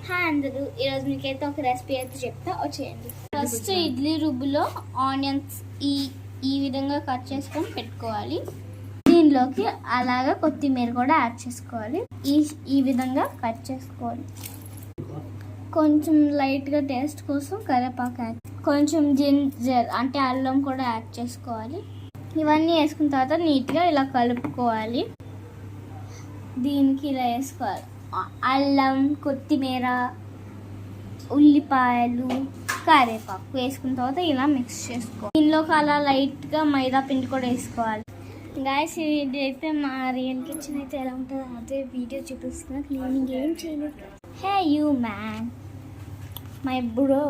Hi అందరూ, ఈరోజు మీకైతే ఒక రెసిపీ అయితే చెప్తా, వచ్చేయండి. ఫస్ట్ ఇడ్లీ రుబ్బులో ఆనియన్స్ ఈ విధంగా కట్ చేసుకొని పెట్టుకోవాలి. దీనిలోకి అలాగా కొత్తిమీర కూడా యాడ్ చేసుకోవాలి. ఈ విధంగా కట్ చేసుకోవాలి. కొంచెం లైట్గా టేస్ట్ కోసం కరివేపాకు యాడ్, కొంచెం జింజర్ అంటే అల్లం కూడా యాడ్ చేసుకోవాలి. ఇవన్నీ వేసుకున్న తర్వాత నీట్గా ఇలా కలుపుకోవాలి. దీనికి ఇలా వేసుకోవాలి అల్లం, కొత్తిమీర, ఉల్లిపాయలు, కరివేపాకు వేసుకున్న తర్వాత ఇలా మిక్స్ చేసుకోవాలి. దీనిలోకి అలా లైట్గా మైదా పిండి కూడా వేసుకోవాలి. గాయస్, ఇది అయితే మా రియల్ కిచెన్ అయితే ఎలా ఉంటుందో అదే వీడియో చూపిస్తున్నా. క్లీనింగ్ ఏం చేయలేదు. Hey you man, my bro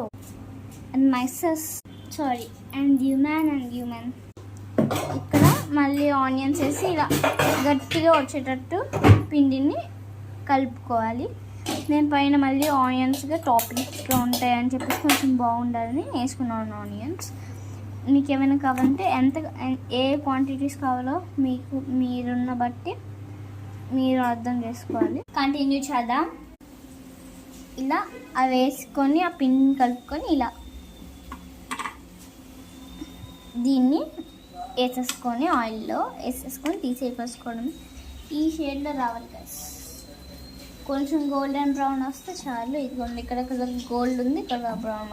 and my sis, sorry, and you man and you man. ఇక్కడ మళ్ళీ ఆనియన్స్ వేసి ఇలా గట్టిగా వచ్చేటట్టు పిండిని కలుపుకోవాలి. నేను పైన మళ్ళీ ఆనియన్స్గా టాపింగ్స్గా ఉంటాయని చెప్పేసి కొంచెం బాగుండాలని వేసుకున్నాను ఆనియన్స్. మీకు ఏమైనా కావాలంటే ఏ క్వాంటిటీస్ కావాలో మీరున్న బట్టి మీరు అర్థం చేసుకోవాలి. కంటిన్యూ చేద్దాం. ఇలా అవి వేసుకొని ఆ పిండిని కలుపుకొని ఇలా దీన్ని వేసేసుకొని ఆయిల్లో వేసేసుకొని తీసేసుకోవడం. ఈ షేడ్లో రావాలి గైస్. కొంచెం గోల్డెన్ బ్రౌన్ వస్తే చాలు. ఇదిగోండి, ఇక్కడ గోల్డ్ ఉంది, ఇక్కడ బ్రౌన్